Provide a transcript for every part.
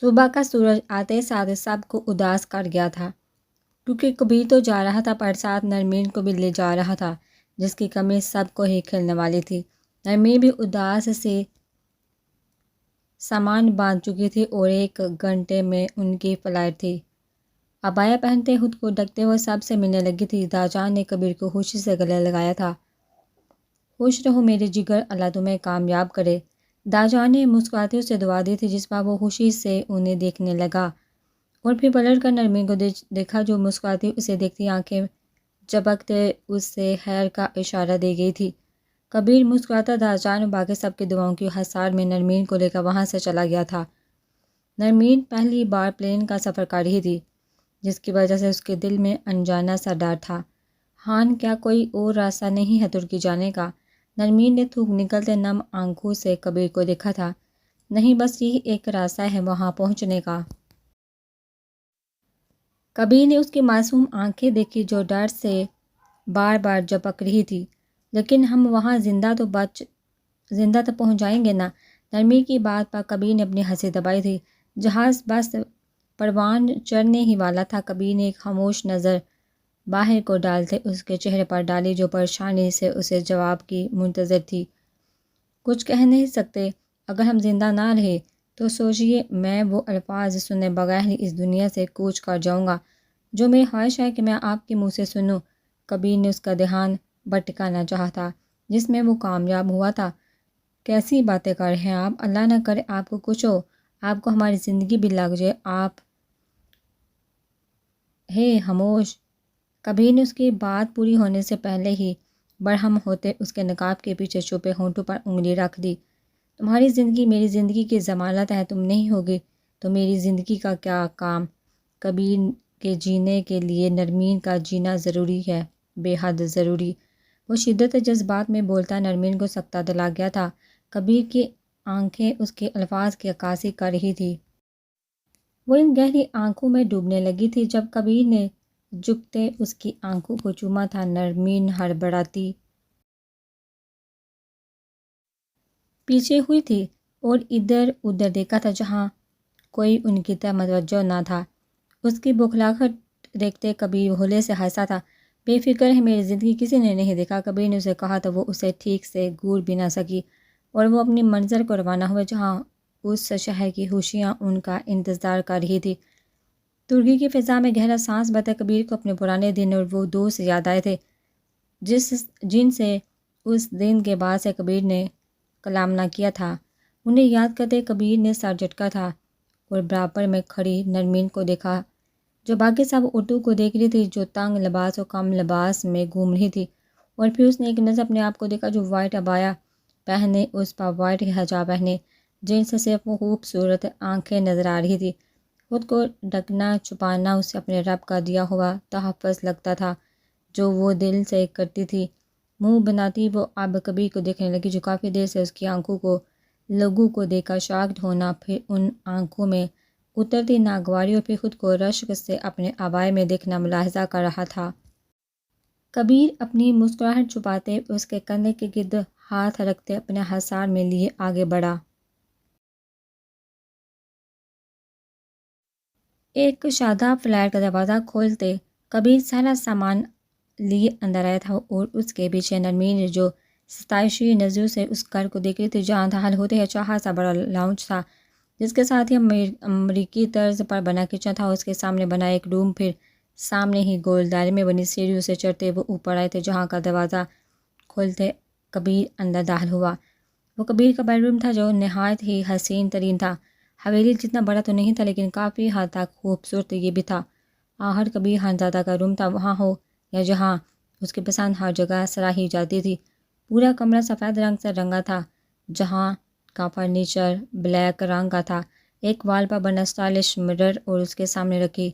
صبح کا سورج آتے ساتھ سب کو اداس کر گیا تھا، کیونکہ کبیر تو جا رہا تھا پر ساتھ نرمین کو بھی لے جا رہا تھا، جس کی کمی سب کو ہی کھلنے والی تھی۔ نرمین بھی اداس سے سامان باندھ چکی تھی اور 1 گھنٹے میں ان کی فلائٹ تھی۔ عبایا پہنتے خود کو ڈھکتے ہوئے سب سے ملنے لگی تھی۔ داجان نے کبیر کو خوشی سے گلے لگایا تھا۔ خوش رہو میرے جگر، اللہ تمہیں کامیاب کرے۔ داجان نے مسکراتے اسے دعا دی تھی، جس پر وہ خوشی سے انہیں دیکھنے لگا اور پھر پلٹ کر نرمین کو دیکھا جو مسکراتی اسے دیکھتی آنکھیں جھپکتے اس سے خیر کا اشارہ دے گئی تھی۔ کبیر مسکراتا داجان اور باقی سب کی دعاؤں کی حصار میں نرمین کو لے کر وہاں سے چلا گیا تھا۔ نرمین پہلی بار پلین کا سفر کر رہی تھی، جس کی وجہ سے اس کے دل میں انجانا سا ڈر تھا۔ ہان، کیا کوئی اور راستہ نہیں ہے ترکی جانے کا؟ نرمین نے تھوک نکلتے نم آنکھوں سے کبیر کو دیکھا تھا۔ نہیں، بس یہی ایک راستہ ہے وہاں پہنچنے کا۔ کبیر نے اس کی معصوم آنکھیں دیکھی جو ڈر سے بار بار جھپک رہی تھی۔ لیکن ہم وہاں زندہ تو پہنچ جائیں گے نا؟ نرمین کی بات پر کبیر نے اپنی ہنسی دبائی تھی۔ جہاز بس پروان چڑھنے ہی والا تھا۔ کبیر نے ایک خاموش نظر باہر کو ڈالتے اس کے چہرے پر ڈالی جو پریشانی سے اسے جواب کی منتظر تھی۔ کچھ کہہ نہیں سکتے؟ اگر ہم زندہ نہ رہے تو سوچئے میں وہ الفاظ سنے بغیر ہی اس دنیا سے کوچ کر جاؤں گا جو میری خواہش ہے کہ میں آپ کے منہ سے سنوں۔ کبیر نے اس کا دھیان بھٹکانا چاہا تھا جس میں وہ کامیاب ہوا تھا۔ کیسی باتیں کر رہے ہیں آپ؟ اللہ نہ کرے آپ کو کچھ ہو، آپ کو ہماری زندگی بھی لگ جائے۔ آپ خاموش۔ کبیر نے اس کی بات پوری ہونے سے پہلے ہی برہم ہوتے اس کے نقاب کے پیچھے چھپے ہونٹوں پر انگلی رکھ دی۔ تمہاری زندگی میری زندگی کی ضمانت ہے، تم نہیں ہوگی تو میری زندگی کا کیا کام؟ کبیر کے جینے کے لیے نرمین کا جینا ضروری ہے، بے حد ضروری۔ وہ شدت جذبات میں بولتا نرمین کو سکتہ دلا گیا تھا۔ کبیر کی آنکھیں اس کے الفاظ کی عکاسی کر رہی تھی۔ وہ ان گہری آنکھوں میں ڈوبنے لگی تھی۔ جب کبیر نے جھکتے اس کی آنکھوں کو چوما تھا، نرمین ہڑبڑاتی پیچھے ہوئی تھی اور ادھر ادھر دیکھا تھا جہاں کوئی ان کی طرف متوجہ نہ تھا۔ اس کی بوکھلاہٹ دیکھتے کبیر ہولے سے ہنسا تھا۔ بے فکر ہے، میری زندگی کسی نے نہیں دیکھا۔ کبیر نے اسے کہا تو وہ اسے ٹھیک سے گور بھی نہ سکی اور وہ اپنی منزل کو روانہ ہوئے جہاں اس شہر کی خوشیاں ان کا انتظار کر رہی تھی۔ ترکی کی فضا میں گہرا سانس بھرتے کبیر کو اپنے پرانے دن اور وہ دوست یاد آئے تھے جن سے اس دن کے بعد سے کبیر نے کلام نہ کیا تھا۔ انہیں یاد کرتے کبیر نے سر جھٹکا تھا اور برابر میں کھڑی نرمین کو دیکھا جو باقی سب اردو کو دیکھ رہی تھی، جو تنگ لباس اور کم لباس میں گھوم رہی تھی۔ اور پھر اس نے ایک نظر اپنے آپ کو دیکھا جو وائٹ عبایا پہنے، اس پر وائٹ حجاب پہنے، جن سے صرف وہ خوبصورت آنکھیں نظر آ رہی تھی۔ خود کو ڈھکنا چھپانا اسے اپنے رب کا دیا ہوا تحفظ لگتا تھا جو وہ دل سے کرتی تھی۔ منہ بناتی وہ اب کبیر کو دیکھنے لگی جو کافی دیر سے اس کی آنکھوں کو لوگوں کو دیکھ کر شاکڈ ہونا، پھر ان آنکھوں میں اترتی ناگواری اور پھر خود کو رشک سے اپنے عبائے میں دیکھنا ملاحظہ کر رہا تھا۔ کبیر اپنی مسکراہٹ چھپاتے اس کے کندھے کے گرد ہاتھ رکھتے اپنے حصار میں لیے آگے بڑھا۔ ایک شاداب فلائٹ کا دروازہ کھولتے کبیر سارا سامان لیے اندر آیا تھا اور اس کے پیچھے نرمین جو ستائشی نظروں سے اس گھر کو دیکھ رہی تھی جہاں داخل ہوتے ہی چاہا سا بڑا لاؤنج تھا جس کے ساتھ ہی امریکی طرز پر بنا کچن تھا، اس کے سامنے بنا ایک روم، پھر سامنے ہی گول دائرے میں بنی سیڑھیوں سے چڑھتے وہ اوپر آئے تھے جہاں کا دروازہ کھولتے کبیر اندر داخل ہوا۔ وہ کبیر کا بیڈ روم تھا جو نہایت ہی حسین ترین تھا۔ حویلی جتنا بڑا تو نہیں تھا لیکن کافی حد تک خوبصورت یہ بھی تھا۔ آخر کبیر خانزادہ کا روم تھا، وہاں ہو یا جہاں اس کی پسند ہر جگہ سراہی جاتی تھی۔ پورا کمرہ سفید رنگ سے رنگا تھا جہاں کا فرنیچر بلیک رنگ کا تھا۔ ایک وال پر بنا اسٹائلش مرر اور اس کے سامنے رکھی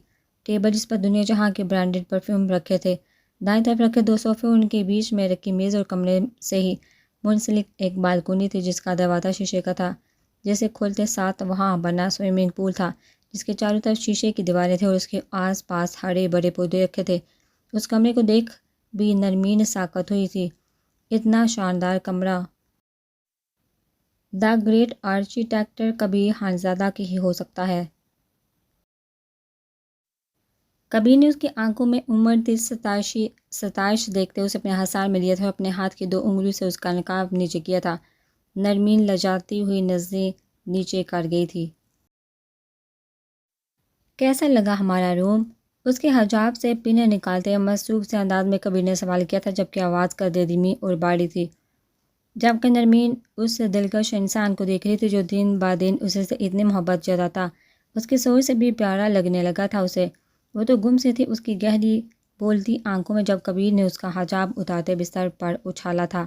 ٹیبل جس پر دنیا جہاں کے برانڈڈ پرفیوم رکھے تھے۔ دائیں طرف رکھے 2 صوفے، ان کے بیچ میں رکھی میز اور کمرے سے ہی منسلک ایک بالکونی تھی جس کا دروازہ شیشے کا تھا، جسے کھولتے ساتھ وہاں بنا سوئمنگ پول تھا جس کے چاروں طرف شیشے کی دیواریں تھیں اور اس کے آس پاس ہرے بڑے پودے رکھے تھے۔ اس کمرے کو دیکھ بھی نرمین ساکت ہوئی تھی۔ اتنا شاندار کمرہ دا گریٹ آرکیٹیکٹ کبیر خانزادہ کی ہی ہو سکتا ہے۔ کبیر نے اس کی آنکھوں میں امڑتی ستائش دیکھتے اسے اپنے ہثار میں لیا تھا اور اپنے ہاتھ کی 2 انگلیوں سے اس کا نقاب نیچے کیا تھا۔ نرمین لجاتی ہوئی نظریں نیچے کر گئی تھی۔ کیسا لگا ہمارا روم؟ اس کے حجاب سے پینے نکالتے مصروف سے انداز میں کبیر نے سوال کیا تھا، جبکہ آواز کا دھیمی اور باری تھی۔ جبکہ نرمین اس دلکش انسان کو دیکھ رہی تھی جو دن با دن اسے سے اتنی محبت جتاتا، اس کی سوچ سے بھی پیارا لگنے لگا تھا اسے۔ وہ تو گم سی تھی اس کی گہری بولتی آنکھوں میں جب کبیر نے اس کا حجاب اتارتے بستر پر اچھالا تھا۔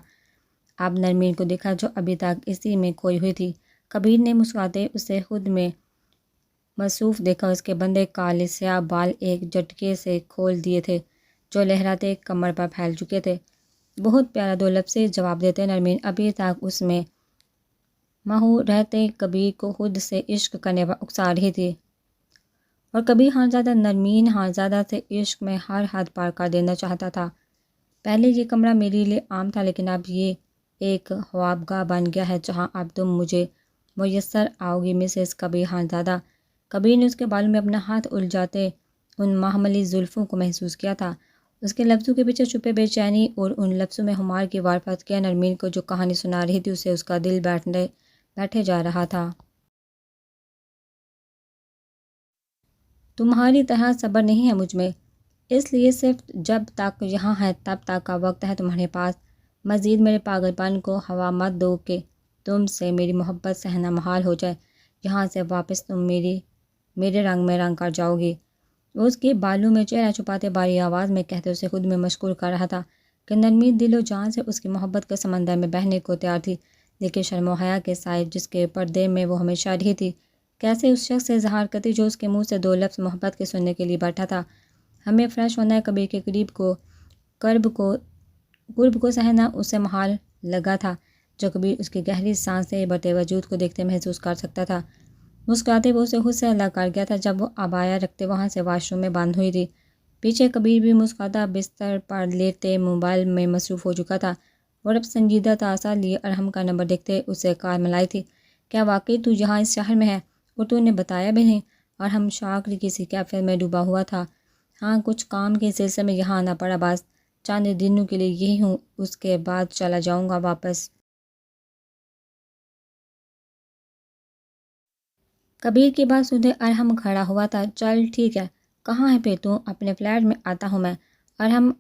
اب نرمین کو دیکھا جو ابھی تک اسی میں کھوئی ہوئی تھی۔ کبیر نے مسکراتے اسے خود میں مصروف دیکھا۔ اس کے بندے کالے سیاہ بال ایک جھٹکے سے کھول دیے تھے جو لہراتے کمر پر پھیل چکے تھے۔ بہت پیارا 2 لفظ سے جواب دیتے نرمین ابھی تک اس میں مہو رہتے کبیر کو خود سے عشق کرنے پر اکسا رہی تھی، اور کبیر خانزادہ نرمین خانزادہ سے عشق میں ہر حد پار کر دینا چاہتا تھا۔ پہلے یہ کمرہ میرے لیے عام تھا، لیکن اب یہ ایک خوابگاہ بن گیا ہے جہاں اب تم مجھے میسر آؤ گی مسز کبیر خانزادہ۔ کبیر نے اس کے بالوں میں اپنا ہاتھ الجھاتے ان محملی زلفوں کو محسوس کیا تھا۔ اس کے لفظوں کے پیچھے چھپے بے چینی اور ان لفظوں میں خمار کی وارفت کیا نرمین کو جو کہانی سنا رہی تھی اسے اس کا دل بیٹھے جا رہا تھا۔ تمہاری طرح صبر نہیں ہے مجھ میں، اس لیے صرف جب تک یہاں ہے تب تک کا وقت ہے تمہارے پاس۔ مزید میرے پاگل پن کو ہوا مت دو کہ تم سے میری محبت سہنا محال ہو جائے۔ یہاں سے واپس تم میرے رنگ میں رنگ کر جاؤ گی۔ وہ اس کے بالوں میں چہرہ چھپاتے باری آواز میں کہتے اسے خود میں مشغول کر رہا تھا کہ نرمین دل و جان سے اس کی محبت کے سمندر میں بہنے کو تیار تھی، لیکن شرم و حیا کے سائے جس کے پردے میں وہ ہمیشہ رہی تھی کیسے اس شخص سے اظہار کرتی جو اس کے منہ سے 2 لفظ محبت کے سننے کے لیے بیٹھا تھا۔ ہمیں فریش ہونا ہے کبیر کے قرب کو سہنا اسے محال لگا تھا، جو کبیر اس کی گہری سانسیں بڑھتے وجود کو دیکھتے محسوس کر سکتا تھا۔ مسکراتے وہ اسے خود سے الگ کر گیا تھا جب وہ عبایا رکھتے وہاں سے واش روم میں بند ہوئی تھی۔ پیچھے کبیر بھی مسکراتا بستر پر لیٹتے موبائل میں مصروف ہو چکا تھا اور اب سنجیدہ تاثر لیے ارحم کا نمبر دیکھتے اسے کار ملائی تھی۔ کیا واقعی تو یہاں اس شہر میں ہے اور تو نے بتایا بھی نہیں؟ ارحم شاک کسی کیفیت میں ڈوبا ہوا تھا۔ ہاں، کچھ کام کے سلسلے میں یہاں آنا پڑا، بس چند دنوں کے لیے یہی ہوں، اس کے بعد چلا جاؤں گا واپس۔ کبیر کی بات سنتے ارحم کھڑا ہوا تھا۔ چل ٹھیک ہے، کہاں ہے پھر تو؟ اپنے فلیٹ میں آتا ہوں میں۔ ارحم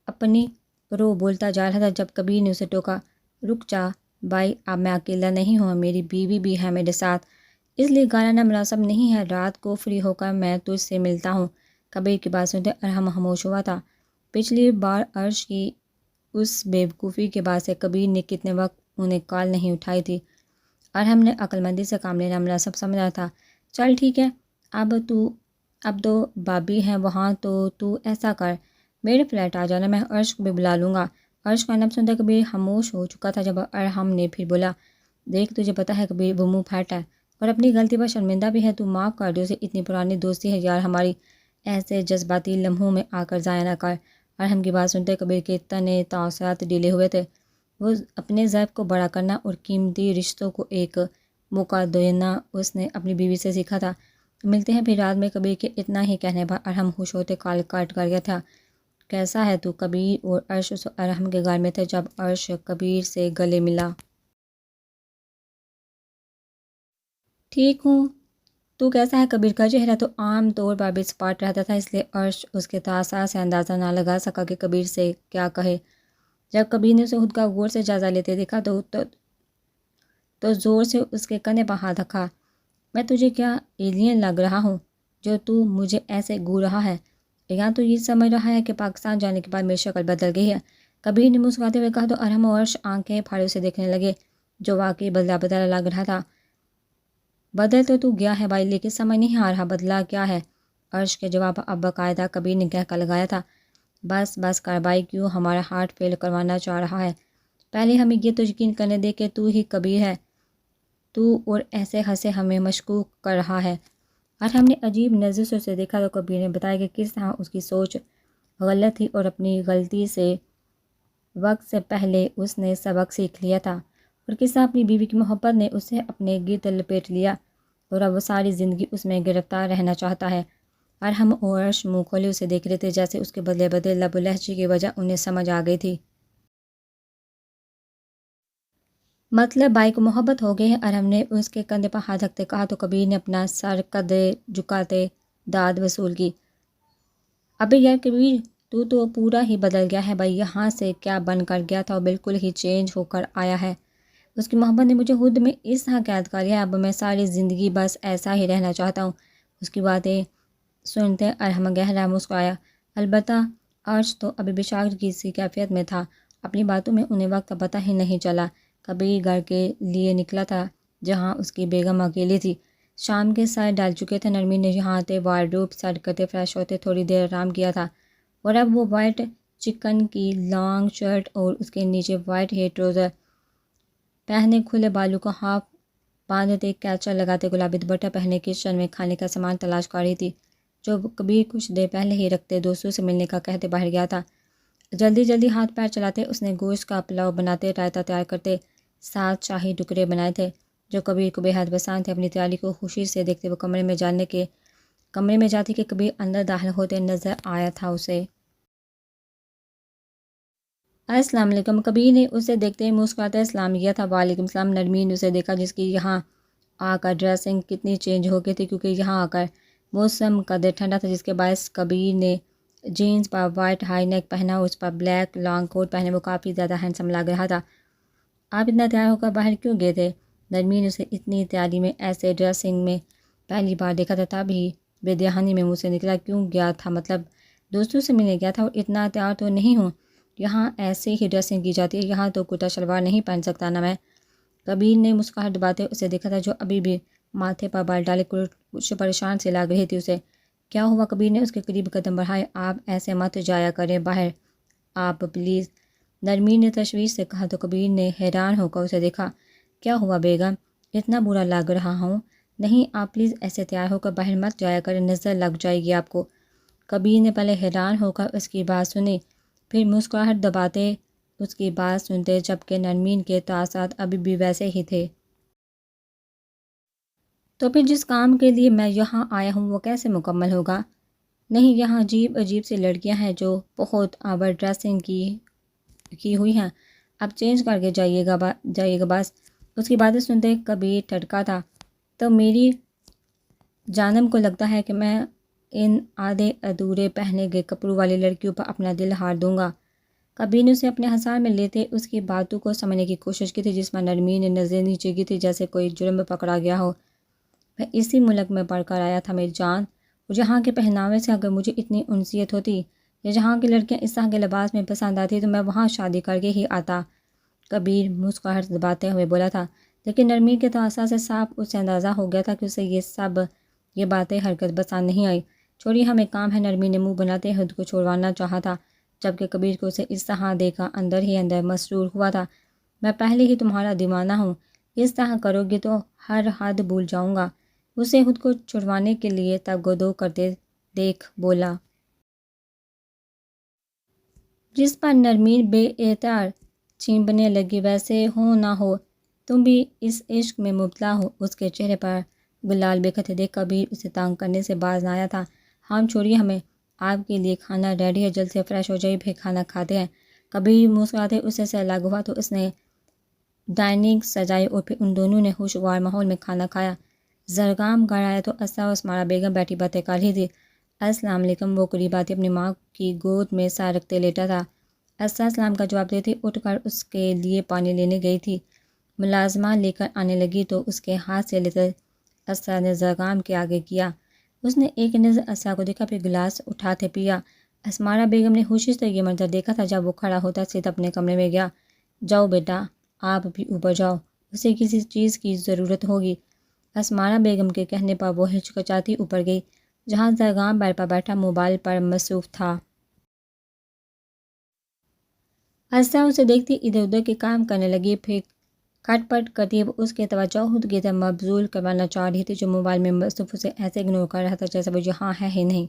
اپنی رو بولتا جا رہا تھا جب کبیر نے اسے ٹوکا۔ رک جا بھائی، اب میں اکیلا نہیں ہوں، میری بیوی بھی ہے میرے ساتھ، اس لیے گانا مناسب نہیں ہے، رات کو فری ہو کر میں تجھ سے ملتا ہوں۔ کبیر کی بات سنتے ارحم خاموش ہوا تھا۔ پچھلی بار عرش کی اس بیوقوفی کے بعد سے کبیر نے کتنے وقت انہیں کال نہیں اٹھائی تھی۔ ارحم نے عقل مندی سے کام لینا مناسب سمجھا تھا۔ چل ٹھیک ہے، اب تو بابی ہیں وہاں، تو ایسا کر میرے فلیٹ آ جانا، میں عرش کو بھی بلا لوں گا۔ عرش کا نام سنتے کبیر خاموش ہو چکا تھا جب ارحم نے پھر بولا، دیکھ تجھے پتہ ہے کبیر وہ منہ پھیٹ ہے اور اپنی غلطی پر شرمندہ بھی ہے، تو معاف کر دے اسے، اتنی پرانی دوستی ہے یار ہماری، ایسے جذباتی لمحوں میں آ کر ضائع نہ کر۔ ارحم کی بات سنتے کبیر کے تنے تاثرات ڈھیلے ہوئے تھے۔ وہ اپنے ضعف کو بڑا کرنا اور قیمتی رشتوں کو ایک موقع دینا اس نے اپنی بیوی سے سیکھا تھا۔ ملتے ہیں پھر رات میں، کبیر کے اتنا ہی کہنے پر ارحم خوش ہوتے کال کٹ کر گیا تھا۔ کیسا ہے تو؟ کبیر اور عرش اس ارحم کے گھر میں تھے جب عرش کبیر سے گلے ملا۔ ٹھیک ہوں، تو کیسا ہے؟ کبیر کا چہرہ تو عام طور پر بھی سپاٹ رہتا تھا، اس لیے عرش اس کے تاثر سے اندازہ نہ لگا سکا کہ کبیر سے کیا کہے۔ جب کبیر نے اسے خود کا غور سے جائزہ لیتے دیکھا تو زور سے اس کے کندھے پر ہاتھ رکھا۔ میں تجھے کیا ایلین لگ رہا ہوں جو تو مجھے ایسے گھور رہا ہے؟ یا تو یہ سمجھ رہا ہے کہ پاکستان جانے کے بعد میری شکل بدل گئی ہے؟ کبیر نے مسکراتے ہوئے کہا تو ارحم اور عرش آنکھیں پھاڑے اسے دیکھنے لگے جو واقعی بدلا لگ رہا تھا۔ بدل تو گیا ہے بھائی، لیکن سمجھ نہیں آ رہا بدلا کیا ہے؟ عرش کے جواب اب باقاعدہ کبیر نے کہہ کر لگایا تھا، بس کر بھائی، کیوں ہمارا ہارٹ فیل کروانا چاہ رہا ہے؟ پہلے ہمیں یہ تو یقین کرنے دے کہ تو ہی کبیر ہے، تو اور ایسے ہنسے ہمیں مشکوک کر رہا ہے۔ ارحم نے عجیب نظر سے اسے دیکھا تو کبیر نے بتایا کہ کس طرح اس کی سوچ غلط تھی اور اپنی غلطی سے وقت سے پہلے اس نے سبق سیکھ لیا تھا، اور کس طرح اپنی بیوی کی محبت نے اسے اپنے گرد لپیٹ لیا اور اب وہ ساری زندگی اس میں گرفتار رہنا چاہتا ہے۔ ارحم اور عرش منہ کھولے اسے دیکھ رہے تھے، جیسے اس کے بدلے بدلے لب و لہجے کی وجہ انہیں سمجھ آ گئی تھی۔ مطلب بھائی کو محبت ہو گئی ہے؟ ارحم نے اس کے کندھے پر ہاتھ رکھتے کہا تو کبیر نے اپنا سر قدرے جھکاتے داد وصول کی۔ ابے یار کبیر، تو پورا ہی بدل گیا ہے بھائی، یہاں سے کیا بن کر گیا تھا اور بالکل ہی چینج ہو کر آیا ہے۔ اس کی محبت نے مجھے خود میں اس طرح قید کر لیا، اب میں ساری زندگی بس ایسا ہی رہنا چاہتا ہوں۔ اس کی باتیں سنتے ارحم گہرا مسکرایا۔ البتہ عرش تو ابھی بھی شاگرد کی سی کیفیت میں تھا، اپنی باتوں میں انہیں وقت کا پتہ ہی نہیں چلا۔ کبیر گھر کے لیے نکلا تھا جہاں اس کی بیگم اکیلی تھی۔ شام کے سائے ڈال چکے تھے۔ نرمین نے یہاں آتے وارڈروب سیٹ کرتے فریش ہوتے تھوڑی دیر آرام کیا تھا، اور اب وہ وائٹ چکن کی لانگ شرٹ اور اس کے نیچے وائٹ ہیئر ٹراؤزر پہنے کھلے بالوں کو ہاف باندھتے کیچر لگاتے گلابی دوپٹہ پہنے کچن میں کھانے کا سامان تلاش کر رہی تھی، جو کبیر کچھ دیر پہلے ہی رکھتے دوستوں سے ملنے کا کہتے باہر گیا تھا۔ جلدی جلدی ہاتھ پیر چلاتے اس نے گوشت کا پلاؤ بناتے، رائتا تیار کرتے، ساتھ شاہی ٹکڑے بنائے تھے جو کبیر کو بے حد پسند تھے۔ اپنی تیاری کو خوشی سے دیکھتے وہ کمرے میں جاتی کہ کبیر اندر داخل ہوتے نظر آیا تھا اسے۔ السلام علیکم، کبیر نے اسے دیکھتے ہی مسکراتے سلام کیا تھا۔ وعلیکم السلام۔ نرمین نے اسے دیکھا جس کی یہاں آ کر ڈریسنگ کتنی چینج ہو گئی تھی، کیونکہ یہاں آ کر موسم قدر ٹھنڈا تھا، جس کے باعث کبیر نے جینز پر وائٹ ہائی نیک پہنا اور اس پر بلیک لانگ کوٹ پہنے وہ کافی زیادہ ہینڈسم لگ رہا تھا۔ آپ اتنا تیار ہو کر باہر کیوں گئے تھے؟ نرمین نے اسے اتنی تیاری میں ایسے ڈریسنگ میں پہلی بار دیکھا تھا، تب ہی بے دہانی میں منہ سے نکلا، کیوں گیا تھا؟ مطلب دوستوں سے ملنے گیا تھا، اور اتنا تیار تو نہیں ہوں، یہاں ایسے ہی ڈریسنگ کی جاتی ہے، یہاں تو کرتا شلوار نہیں پہن سکتا نا میں؟ کبیر نے مسکراہٹ دباتے اسے دیکھا تھا، جو ابھی بھی ماتھے پر بال ڈالے کچھ پریشان سے لگ رہی تھی اسے۔ کیا ہوا؟ کبیر نے اس کے قریب قدم بڑھائے۔ آپ ایسے مت جایا کریں باہر، آپ پلیز، نرمین نے تشویش سے کہا تو کبیر نے حیران ہو کر اسے دیکھا۔ کیا ہوا بیگم؟ اتنا برا لگ رہا ہوں؟ نہیں، آپ پلیز ایسے تیار ہو کر باہر مت جایا کریں، نظر لگ جائے گی آپ کو۔ کبیر نے پہلے حیران ہو کر اس کی بات سنی، پھر مسکراہٹ دباتے اس کی بات سنتے، جبکہ نرمین کے تاثرات ابھی بھی ویسے ہی تھے۔ تو پھر جس کام کے لیے میں یہاں آیا ہوں وہ کیسے مکمل ہوگا؟ نہیں، یہاں عجیب سی لڑکیاں ہیں جو بہت آور ڈریسنگ کی ہوئی ہیں، اب چینج کر کے جائیے گا بس۔ اس کی باتیں سنتے کبیر ٹھٹکا تھا۔ تو میری جانب کو لگتا ہے کہ میں ان آدھے ادھورے پہنے گئے کپڑوں والی لڑکیوں پر اپنا دل ہار دوں گا۔ کبیر نے اسے اپنے ہنسار میں لیتے اس کی باتوں کو سمجھنے کی کوشش کی تھی، جس میں نرمین نے نظریں نیچے کی تھی جیسے کوئی جرم پکڑا گیا ہو۔ میں اسی ملک میں پڑھ کر آیا تھا میری جان، اور جہاں کے پہناوے سے اگر مجھے اتنی انسیت ہوتی یا جہاں کی لڑکیاں اس طرح کے لباس میں پسند آتی تو میں وہاں شادی کر کے ہی آتا، کبیر مسکراہٹ دباتے ہوئے بولا تھا۔ لیکن نرمین کے تاثر سے صاف اسے اندازہ ہو گیا تھا کہ اسے یہ باتیں ہرگز پسند نہیں آئی۔ چھوڑیے، ہمیں کام ہے، نرمین نے منہ بناتے خود کو چھوڑوانا چاہا تھا، جبکہ کبیر کو اسے اس طرح دیکھا اندر ہی اندر مسرور ہوا تھا۔ میں پہلے ہی تمہارا دیوانہ ہوں، اس طرح کرو گے تو ہر حد بھول جاؤں گا۔ اسے خود کو چھڑوانے کے لیے تگودو کرتے دیکھ بولا، جس پر نرمین بے اختیار چینبنے لگی۔ ویسے ہو نہ ہو تم بھی اس عشق میں مبتلا ہو۔ اس کے چہرے پر گلال بکھرتے دیکھ کبیر اسے تانگ کرنے سے باز نہ آیا تھا۔ ہاں چھوڑیے، ہمیں آپ کے لیے کھانا ریڈی ہے، جلد سے فریش ہو جائیے، پھر کھانا کھاتے ہیں۔ کبیر مسکراتے اسے سے الگ ہوا تو اس نے ڈائننگ سجائی اور پھر ان دونوں نے خوشگوار ماحول میں کھانا کھایا۔ زرگام گھر آیا تو اسرا اور اسمارا بیگم بیٹھی باتیں کر رہی تھی۔ السلام علیکم، وہ قریب آتی اپنی ماں کی گود میں سر رکھتے لیٹا تھا۔ اسرا سلام کا جواب دیتی اٹھ کر اس کے لیے پانی لینے گئی تھی۔ ملازمہ لے کر آنے لگی تو اس کے ہاتھ سے لیتے اسرا نے زرگام کے آگے کیا۔ اس نے ایک نظر اسرا کو دیکھا، پھر گلاس اٹھاتے پیا۔ اسمارا بیگم نے خوشی سے یہ منظر دیکھا تھا جب وہ کھڑا ہوتا سیدھا اپنے کمرے میں گیا۔ جاؤ بیٹا، آپ بھی اوپر جاؤ، اسے کسی چیز کی ضرورت ہوگی۔ اسمارا بیگم کے کہنے پر وہ ہچکچاتی اوپر گئی، جہاں زرگام بیڈ پر بیٹھا موبائل پر مصروف تھا۔ اسرا اسے دیکھتی ادھر ادھر کے کام کرنے لگی، پھر کھٹ پٹ کرتی وہ اس کی توجہ خود کی طرف مبذول کروانا چاہ رہی تھی، جو موبائل میں مصروف اسے ایسے اگنور کر رہا تھا جیسے وہ یہاں ہے ہی نہیں۔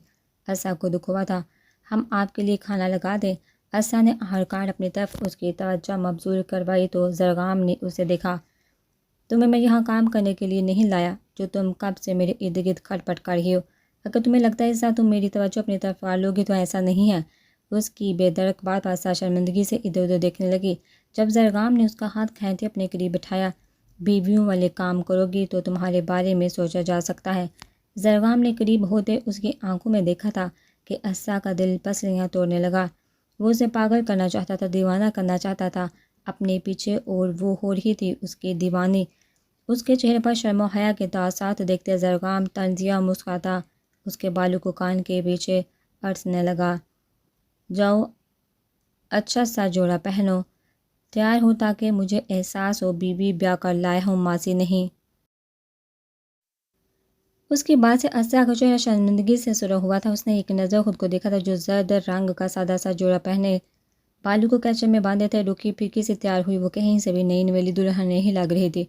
اسرا کو دکھ ہوا تھا۔ ہم آپ کے لیے کھانا لگا دیں؟ اسرا نے آہرکار اپنی طرف اس کی توجہ مبذول کروائی تو زرگام نے اسے دیکھا۔ تمہیں میں یہاں کام کرنے کے لیے نہیں لایا جو تم کب سے میرے ارد گرد کھٹ پٹ کر رہی ہو۔ اگر تمہیں لگتا ہے عصا تم میری توجہ اپنی طرف کر لوگی تو ایسا نہیں ہے۔ اس کی بے درک بات پر عصا شرمندگی سے ادھر ادھر دیکھنے لگی۔ جب زرگام نے اس کا ہاتھ کھینچتے اپنے قریب بٹھایا، بیویوں والے کام کرو گی تو تمہارے بارے میں سوچا جا سکتا ہے۔ زرگام نے قریب ہوتے اس کی آنکھوں میں دیکھا تھا کہ عصا کا دل پسلیاں توڑنے لگا۔ وہ اسے پاگل کرنا چاہتا تھا، دیوانہ کرنا چاہتا تھا اپنے پیچھے، اور وہ ہو رہی تھی اس کی دیوانی۔ اس کے چہرے پر شرم و حیا کے تاثرات دیکھتے زرگام طنزیہ مسکراتا اس کے بالوں کو کان کے پیچھے اڑسنے لگا۔ جاؤ اچھا سا جوڑا پہنو، تیار ہو تاکہ مجھے احساس ہو بیوی بیاہ کر لائے ہوں، ماضی نہیں۔ اس کی بات سے عصا کا چہرہ شرمندگی سے سرخ ہوا تھا۔ اس نے ایک نظر خود کو دیکھا تھا جو زرد رنگ کا سادہ سا جوڑا پہنے بالوں کو کیچے میں باندھے تھے، رکی پھیکی سے تیار ہوئی وہ کہیں سے بھی نئی نویلی دلہن نہیں لگ رہی تھی۔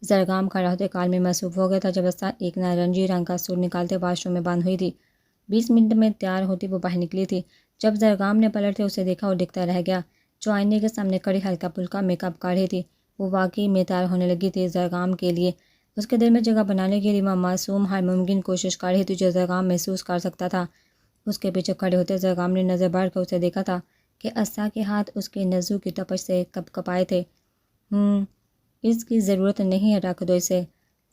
زرگام کھڑا ہوتے کال میں مصروف ہو گیا تھا جب عصا ایک نارنجی رنگ کا سوٹ نکالتے واش روم میں باندھ ہوئی تھی۔ 20 منٹ میں تیار ہوتی وہ باہر نکلی تھی۔ جب زرگام نے پلٹ کے اسے دیکھا اور دکھتا رہ گیا، جو آئینے کے سامنے کھڑی ہلکا پھلکا میک اپ کر رہی تھی، وہ واقعی میں تیار ہونے لگی تھی زرگام کے لیے۔ اس کے دل میں جگہ بنانے کے لیے وہ معصوم ہر ممکن کوشش کر رہی تھی جو زرگام محسوس کر سکتا تھا۔ اس کے پیچھے کھڑے ہوتے زرگام نے نظر بڑھ کر اسے دیکھا تھا کہ عصا کے ہاتھ اس کے نزو کی تپش سے کپ کپائے تھے۔ اس کی ضرورت نہیں ہے، رکھ دو اسے۔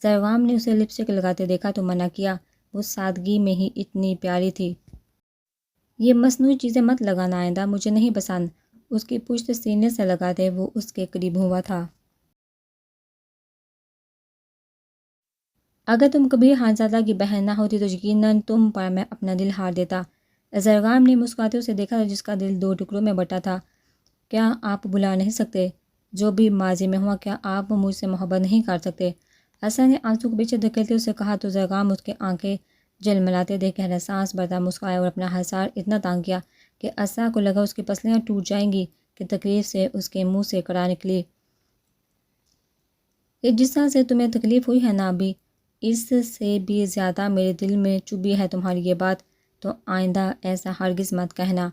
زرگام نے اسے لپسٹک لگاتے دیکھا تو منع کیا، وہ سادگی میں ہی اتنی پیاری تھی۔ یہ مصنوعی چیزیں مت لگانا آئندہ، مجھے نہیں پسند۔ اس کی پشت سینے سے لگاتے وہ اس کے قریب ہوا تھا۔ اگر تم کبھی خانزادہ کی بہن نہ ہوتی تو یقیناً تم پر میں اپنا دل ہار دیتا۔ زرگام نے مسکراتے اسے دیکھا تھا جس کا دل 2 ٹکڑوں میں بٹا تھا۔ کیا آپ بلا نہیں سکتے؟ جو بھی ماضی میں ہوا، کیا آپ مجھ سے محبت نہیں کر سکتے؟ عصا نے آنسو کو پیچھے دھکیلتے اسے کہا تو زرگام اس کے آنکھیں جلملاتے دیکھ گہرا سانس بھرتا مسکرایا اور اپنا حصار اتنا تانگ کیا کہ عصا کو لگا اس کی پسلیاں ٹوٹ جائیں گی کہ تکلیف سے اس کے منہ سے کڑا نکلی۔ جس طرح سے تمہیں تکلیف ہوئی ہے نا ابھی، اس سے بھی زیادہ میرے دل میں چبھی ہے تمہاری یہ بات، تو آئندہ ایسا ہرگز مت کہنا۔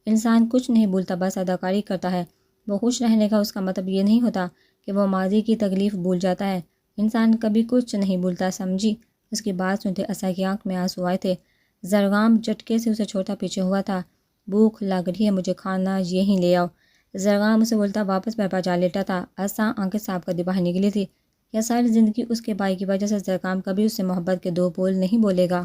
انسان کچھ نہیں بھولتا، بس اداکاری کرتا ہے۔ وہ خوش رہنے کا اس کا مطلب یہ نہیں ہوتا کہ وہ ماضی کی تکلیف بھول جاتا ہے۔ انسان کبھی کچھ نہیں بھولتا، سمجھی؟ اس کی بات سنتے عصا کی آنکھ میں آنسو آئے تھے۔ زرگام جھٹکے سے اسے چھوڑتا پیچھے ہوا تھا۔ بھوک لگ رہی ہے، مجھے کھانا یہیں لے آؤ۔ زرگام اسے بولتا واپس بیڈ پر جا لیٹا تھا۔ عصا آنکھیں صاف کر دی باہر نکلی تھی۔ یا ساری زندگی اس کے بھائی کی وجہ سے زرگام کبھی اس سے محبت کے 2 بول نہیں بولے گا۔